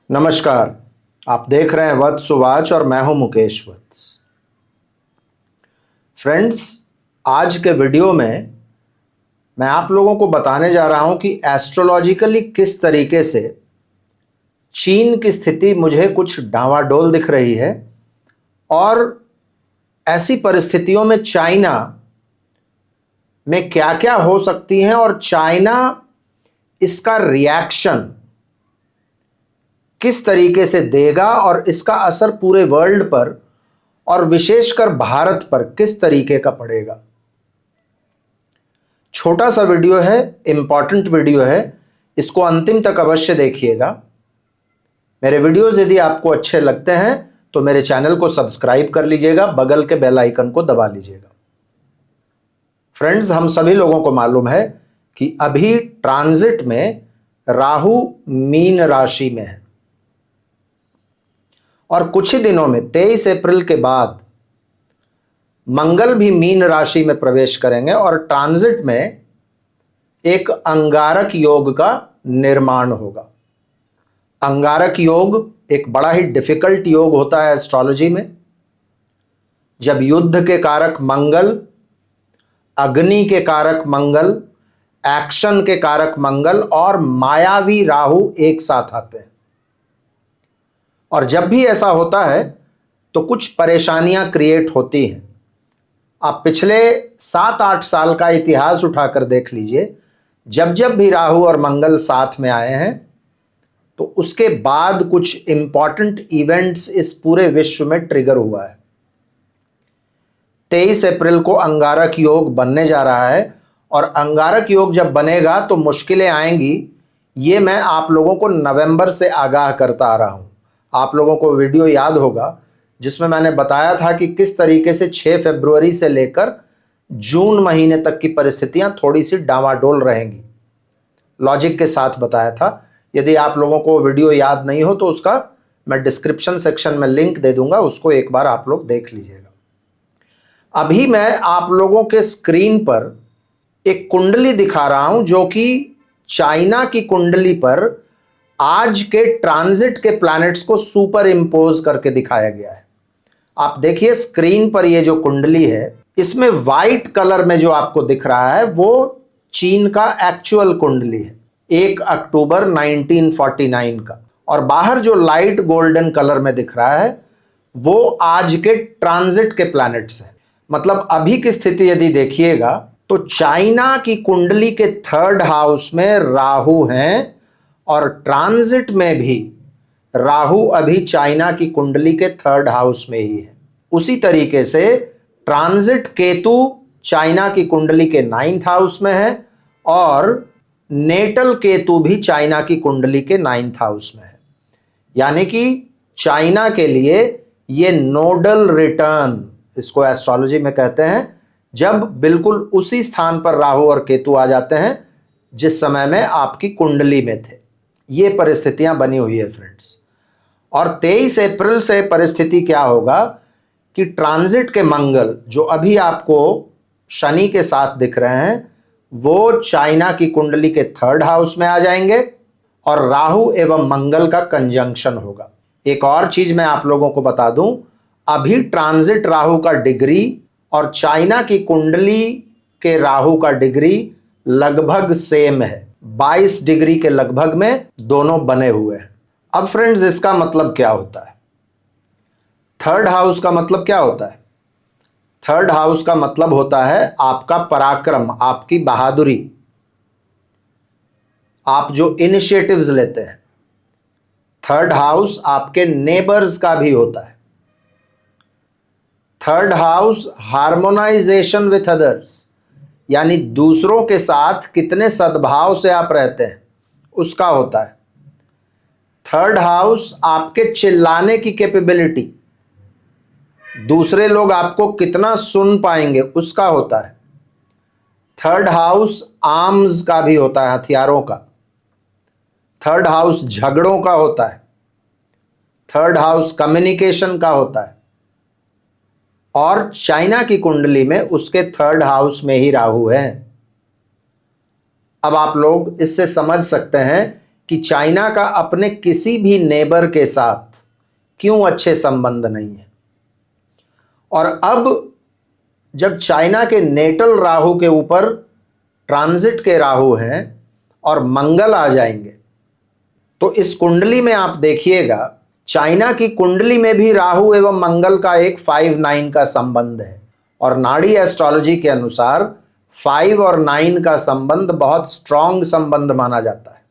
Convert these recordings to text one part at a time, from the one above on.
नमस्कार। आप देख रहे हैं वत्स वाच और मैं हूं मुकेश वत्स। फ्रेंड्स, आज के वीडियो में मैं आप लोगों को बताने जा रहा हूं कि एस्ट्रोलॉजिकली किस तरीके से चीन की स्थिति मुझे कुछ डावाडोल दिख रही है और ऐसी परिस्थितियों में चाइना में क्या क्या हो सकती हैं और चाइना इसका रिएक्शन किस तरीके से देगा और इसका असर पूरे वर्ल्ड पर और विशेषकर भारत पर किस तरीके का पड़ेगा। छोटा सा वीडियो है, इंपॉर्टेंट वीडियो है, इसको अंतिम तक अवश्य देखिएगा। मेरे वीडियोस यदि आपको अच्छे लगते हैं तो मेरे चैनल को सब्सक्राइब कर लीजिएगा, बगल के बेल आइकन को दबा लीजिएगा। फ्रेंड्स, हम सभी लोगों को मालूम है कि अभी ट्रांजिट में राहु मीन राशि में है और कुछ ही दिनों में 23 अप्रैल के बाद मंगल भी मीन राशि में प्रवेश करेंगे और ट्रांजिट में एक अंगारक योग का निर्माण होगा। अंगारक योग एक बड़ा ही डिफिकल्ट योग होता है एस्ट्रोलॉजी में। जब युद्ध के कारक मंगल, अग्नि के कारक मंगल, एक्शन के कारक मंगल और मायावी राहु एक साथ आते हैं, और जब भी ऐसा होता है तो कुछ परेशानियां क्रिएट होती हैं। आप पिछले 7-8 साल का इतिहास उठाकर देख लीजिए, जब जब भी राहु और मंगल साथ में आए हैं तो उसके बाद कुछ इंपॉर्टेंट इवेंट्स इस पूरे विश्व में ट्रिगर हुआ है। 23 अप्रैल को अंगारक योग बनने जा रहा है और अंगारक योग जब बनेगा तो मुश्किलें आएंगी। ये मैं आप लोगों को नवंबर से आगाह करता आ रहा हूं। आप लोगों को वीडियो याद होगा जिसमें मैंने बताया था कि किस तरीके से 6 फरवरी से लेकर जून महीने तक की परिस्थितियां थोड़ी सी डावाडोल रहेंगी। लॉजिक के साथ बताया था। यदि आप लोगों को वीडियो याद नहीं हो तो उसका मैं डिस्क्रिप्शन सेक्शन में लिंक दे दूंगा, उसको एक बार आप लोग देख लीजिएगा। अभी मैं आप लोगों के स्क्रीन पर एक कुंडली दिखा रहा हूं जो कि चाइना की कुंडली पर आज के ट्रांजिट के प्लैनेट्स को सुपर इंपोज करके दिखाया गया है। आप देखिए स्क्रीन पर ये जो कुंडली है, इसमें व्हाइट कलर में जो आपको दिख रहा है वो चीन का एक्चुअल कुंडली है, 1 अक्टूबर 1949 का, और बाहर जो लाइट गोल्डन कलर में दिख रहा है वो आज के ट्रांजिट के प्लैनेट्स हैं। मतलब अभी की स्थिति यदि देखिएगा तो चाइना की कुंडली के 3rd हाउस में राहु हैं और ट्रांजिट में भी राहु अभी चाइना की कुंडली के 3rd हाउस में ही है। उसी तरीके से ट्रांजिट केतु चाइना की कुंडली के 9th हाउस में है और नेटल केतु भी चाइना की कुंडली के 9th हाउस में है। यानी कि चाइना के लिए ये नोडल रिटर्न, इसको एस्ट्रोलॉजी में कहते हैं, जब बिल्कुल उसी स्थान पर राहु और केतु आ जाते हैं जिस समय में आपकी कुंडली में थे। ये परिस्थितियां बनी हुई है फ्रेंड्स। और 23 अप्रैल से परिस्थिति क्या होगा कि ट्रांजिट के मंगल जो अभी आपको शनि के साथ दिख रहे हैं वो चाइना की कुंडली के 3rd हाउस में आ जाएंगे और राहु एवं मंगल का कंजंक्शन होगा। एक और चीज मैं आप लोगों को बता दूं, अभी ट्रांजिट राहु का डिग्री और चाइना की कुंडली के राहु का डिग्री लगभग सेम है, 22 डिग्री के लगभग में दोनों बने हुए हैं। अब फ्रेंड्स, इसका मतलब क्या होता है? 3rd हाउस का मतलब क्या होता है? 3rd हाउस का मतलब होता है आपका पराक्रम, आपकी बहादुरी, आप जो इनिशिएटिव्स लेते हैं। 3rd हाउस आपके नेबर्स का भी होता है। 3rd house harmonisation with others, यानी दूसरों के साथ कितने सद्भाव से आप रहते हैं उसका होता है। 3rd हाउस आपके चिल्लाने की कैपेबिलिटी, दूसरे लोग आपको कितना सुन पाएंगे उसका होता है। 3rd हाउस आर्म्स का भी होता है, हथियारों का। 3rd हाउस झगड़ों का होता है। 3rd हाउस कम्युनिकेशन का होता है। और चाइना की कुंडली में उसके 3rd हाउस में ही राहु है। अब आप लोग इससे समझ सकते हैं कि चाइना का अपने किसी भी नेबर के साथ क्यों अच्छे संबंध नहीं है। और अब जब चाइना के नेटल राहु के ऊपर ट्रांजिट के राहु हैं और मंगल आ जाएंगे, तो इस कुंडली में आप देखिएगा चाइना की कुंडली में भी राहु एवं मंगल का एक 5-9 का संबंध है। और नाड़ी एस्ट्रोलॉजी के अनुसार 5 और 9 का संबंध बहुत स्ट्रांग संबंध माना जाता है,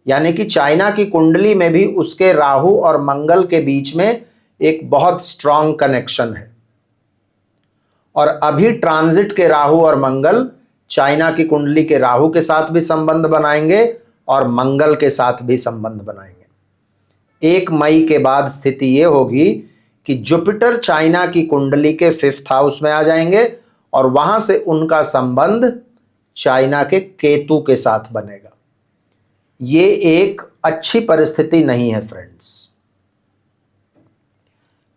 यानी कि चाइना की कुंडली में भी उसके राहु और मंगल के बीच में एक बहुत स्ट्रांग कनेक्शन है। और अभी ट्रांजिट के राहु और मंगल चाइना की कुंडली के राहु के साथ भी संबंध बनाएंगे और मंगल के साथ भी संबंध बनाएंगे। 1 मई के बाद स्थिति यह होगी कि जुपिटर चाइना की कुंडली के 5th हाउस में आ जाएंगे और वहां से उनका संबंध चाइना के केतु के साथ बनेगा। ये एक अच्छी परिस्थिति नहीं है फ्रेंड्स।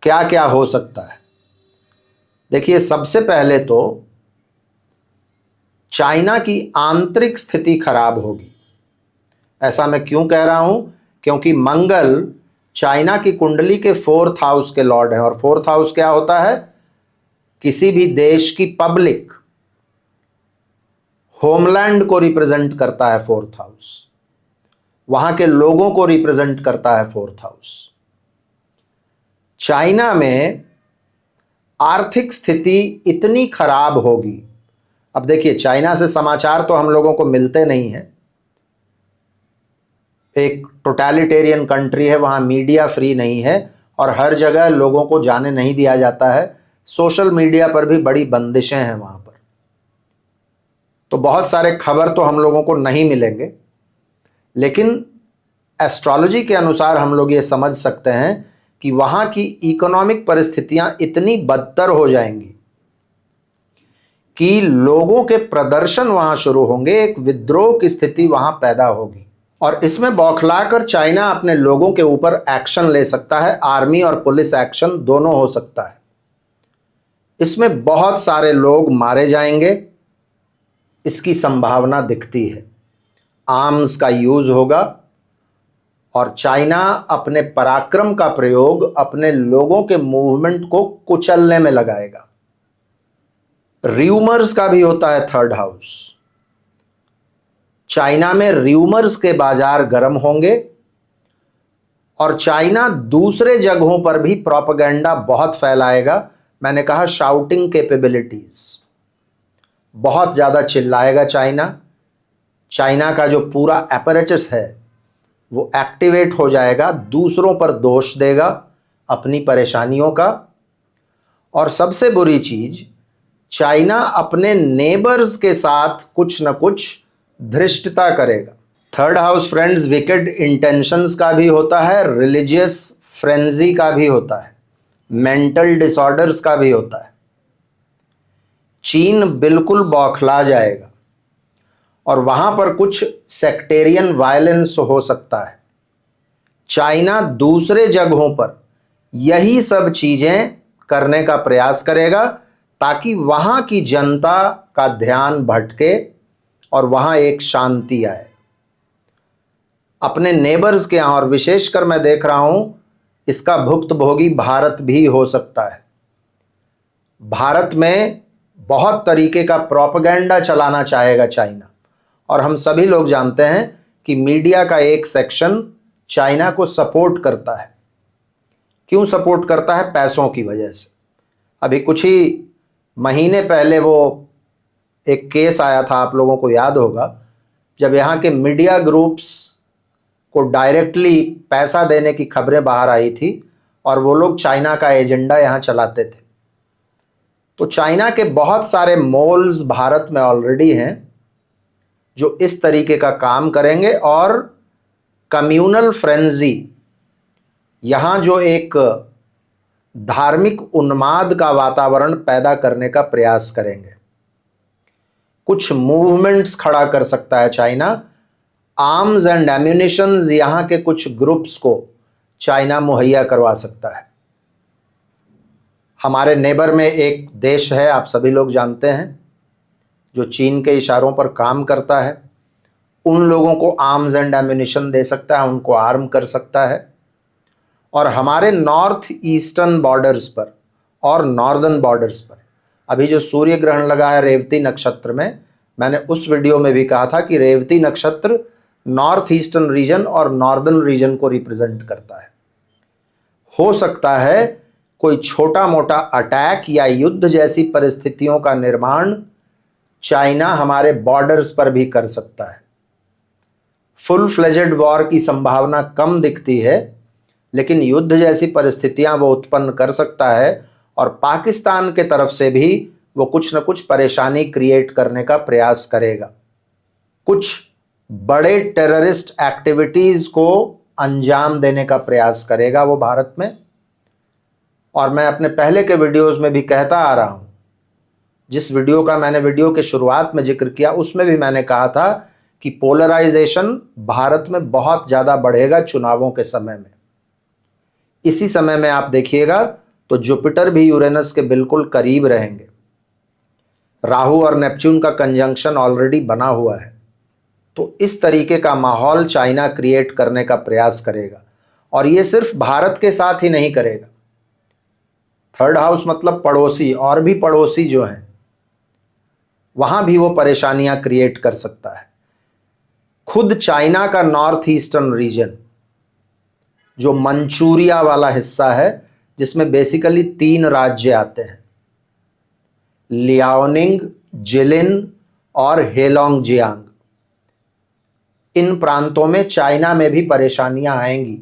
क्या क्या हो सकता है? देखिए, सबसे पहले तो चाइना की आंतरिक स्थिति खराब होगी। ऐसा मैं क्यों कह रहा हूं? क्योंकि मंगल चाइना की कुंडली के 4th हाउस के लॉर्ड है। और 4th हाउस क्या होता है? किसी भी देश की पब्लिक, होमलैंड को रिप्रेजेंट करता है 4th हाउस, वहां के लोगों को रिप्रेजेंट करता है 4th हाउस। चाइना में आर्थिक स्थिति इतनी खराब होगी। अब देखिए, चाइना से समाचार तो हम लोगों को मिलते नहीं हैं। एक टोटलिटेरियन कंट्री है, वहाँ मीडिया फ्री नहीं है और हर जगह लोगों को जाने नहीं दिया जाता है। सोशल मीडिया पर भी बड़ी बंदिशें हैं वहाँ पर, तो बहुत सारे खबर तो हम लोगों को नहीं मिलेंगे। लेकिन एस्ट्रोलॉजी के अनुसार हम लोग ये समझ सकते हैं कि वहाँ की इकोनॉमिक परिस्थितियाँ इतनी बदतर हो जाएंगी कि लोगों के प्रदर्शन वहाँ शुरू होंगे, एक विद्रोह की स्थिति वहाँ पैदा होगी। और इसमें बौखलाकर चाइना अपने लोगों के ऊपर एक्शन ले सकता है। आर्मी और पुलिस एक्शन दोनों हो सकता है। इसमें बहुत सारे लोग मारे जाएंगे, इसकी संभावना दिखती है। आर्म्स का यूज होगा और चाइना अपने पराक्रम का प्रयोग अपने लोगों के मूवमेंट को कुचलने में लगाएगा। र्यूमर्स का भी होता है 3rd हाउस। चाइना में र्यूमर्स के बाजार गर्म होंगे और चाइना दूसरे जगहों पर भी प्रोपेगेंडा बहुत फैलाएगा। मैंने कहा शाउटिंग कैपेबिलिटीज, बहुत ज़्यादा चिल्लाएगा चाइना। चाइना का जो पूरा एपरेटस है वो एक्टिवेट हो जाएगा, दूसरों पर दोष देगा अपनी परेशानियों का। और सबसे बुरी चीज, चाइना अपने नेबर्स के साथ कुछ न कुछ धृष्टता करेगा। 3rd house friends wicked intentions का भी होता है, रिलीजियस फ्रेंजी का भी होता है, मेंटल डिसऑर्डर्स का भी होता है। चीन बिल्कुल बौखला जाएगा और वहां पर कुछ सेक्टेरियन वायलेंस हो सकता है। चाइना दूसरे जगहों पर यही सब चीजें करने का प्रयास करेगा ताकि वहां की जनता का ध्यान भटके और वहां एक शांति आए अपने नेबर्स के यहाँ। और विशेषकर मैं देख रहा हूं इसका भुक्तभोगी भारत भी हो सकता है। भारत में बहुत तरीके का प्रोपेगेंडा चलाना चाहेगा चाइना, और हम सभी लोग जानते हैं कि मीडिया का एक सेक्शन चाइना को सपोर्ट करता है। क्यों सपोर्ट करता है? पैसों की वजह से। अभी कुछ ही महीने पहले वो एक केस आया था, आप लोगों को याद होगा, जब यहाँ के मीडिया ग्रुप्स को डायरेक्टली पैसा देने की खबरें बाहर आई थी और वो लोग चाइना का एजेंडा यहाँ चलाते थे। तो चाइना के बहुत सारे मॉल्स भारत में ऑलरेडी हैं जो इस तरीके का काम करेंगे। और कम्युनल फ्रेंजी, यहाँ जो एक धार्मिक उन्माद का वातावरण पैदा करने का प्रयास करेंगे। कुछ मूवमेंट्स खड़ा कर सकता है चाइना। आर्म्स एंड एम्यूनिशंस यहाँ के कुछ ग्रुप्स को चाइना मुहैया करवा सकता है। हमारे नेबर में एक देश है, आप सभी लोग जानते हैं, जो चीन के इशारों पर काम करता है, उन लोगों को आर्म्स एंड एम्यूनिशन दे सकता है, उनको आर्म कर सकता है। और हमारे नॉर्थ ईस्टर्न बॉर्डर्स पर और नॉर्दर्न बॉर्डर्स पर अभी जो सूर्य ग्रहण लगा है रेवती नक्षत्र में, मैंने उस वीडियो में भी कहा था कि रेवती नक्षत्र नॉर्थ ईस्टर्न रीजन और नॉर्दर्न रीजन को रिप्रेजेंट करता है। हो सकता है कोई छोटा मोटा अटैक या युद्ध जैसी परिस्थितियों का निर्माण चाइना हमारे बॉर्डर्स पर भी कर सकता है। फुल फ्लेजेड वॉर की संभावना कम दिखती है, लेकिन युद्ध जैसी परिस्थितियां वो उत्पन्न कर सकता है और पाकिस्तान के तरफ से भी वो कुछ न कुछ परेशानी क्रिएट करने का प्रयास करेगा। कुछ बड़े टेररिस्ट एक्टिविटीज को अंजाम देने का प्रयास करेगा वो भारत में। और मैं अपने पहले के वीडियोस में भी कहता आ रहा हूं, जिस वीडियो का मैंने वीडियो के शुरुआत में जिक्र किया उसमें भी मैंने कहा था कि पोलराइजेशन भारत में बहुत ज़्यादा बढ़ेगा चुनावों के समय में। इसी समय में आप देखिएगा तो जुपिटर भी यूरेनस के बिल्कुल करीब रहेंगे। राहु और नेपच्यून का कंजंक्शन ऑलरेडी बना हुआ है। तो इस तरीके का माहौल चाइना क्रिएट करने का प्रयास करेगा। और ये सिर्फ भारत के साथ ही नहीं करेगा। थर्ड हाउस मतलब पड़ोसी, और भी पड़ोसी जो हैं वहां भी वो परेशानियां क्रिएट कर सकता है। खुद चाइना का नॉर्थ ईस्टर्न रीजन जो मंचूरिया वाला हिस्सा है, जिसमें बेसिकली 3 राज्य आते हैं, लियाओनिंग, जिलिन और हेलोंगजियांग, इन प्रांतों में चाइना में भी परेशानियां आएंगी।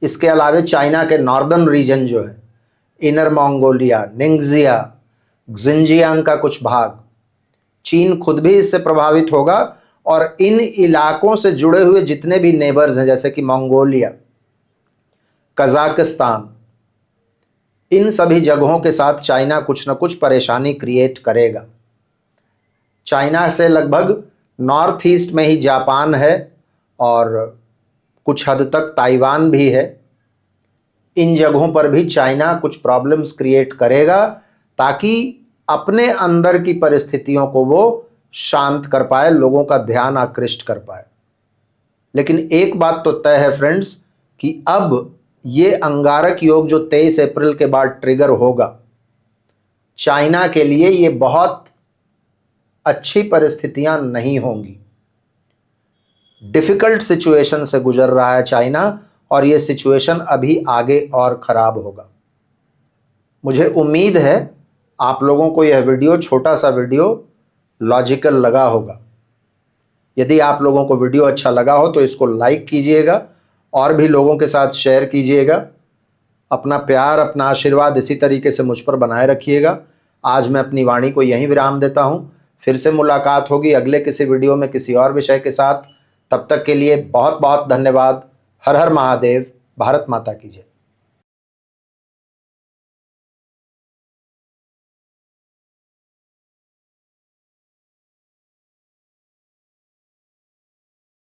इसके अलावे चाइना के नॉर्दर्न रीजन जो है, इनर मंगोलिया, निंगजिया, जिंजियांग का कुछ भाग, चीन खुद भी इससे प्रभावित होगा। और इन इलाकों से जुड़े हुए जितने भी नेबर्स हैं, जैसे कि मंगोलिया, कजाकिस्तान, इन सभी जगहों के साथ चाइना कुछ न कुछ परेशानी क्रिएट करेगा। चाइना से लगभग नॉर्थ ईस्ट में ही जापान है और कुछ हद तक ताइवान भी है। इन जगहों पर भी चाइना कुछ प्रॉब्लम्स क्रिएट करेगा ताकि अपने अंदर की परिस्थितियों को वो शांत कर पाए, लोगों का ध्यान आकृष्ट कर पाए। लेकिन एक बात तो तय है फ्रेंड्स कि अब ये अंगारक योग जो 23 अप्रैल के बाद ट्रिगर होगा, चाइना के लिए ये बहुत अच्छी परिस्थितियां नहीं होंगी। डिफिकल्ट सिचुएशन से गुजर रहा है चाइना और ये सिचुएशन अभी आगे और खराब होगा। मुझे उम्मीद है आप लोगों को यह वीडियो, छोटा सा वीडियो, लॉजिकल लगा होगा। यदि आप लोगों को वीडियो अच्छा लगा हो तो इसको लाइक कीजिएगा और भी लोगों के साथ शेयर कीजिएगा। अपना प्यार, अपना आशीर्वाद इसी तरीके से मुझ पर बनाए रखिएगा। आज मैं अपनी वाणी को यहीं विराम देता हूं। फिर से मुलाकात होगी अगले किसी वीडियो में किसी और विषय के साथ। तब तक के लिए बहुत बहुत धन्यवाद। हर हर महादेव। भारत माता की जय।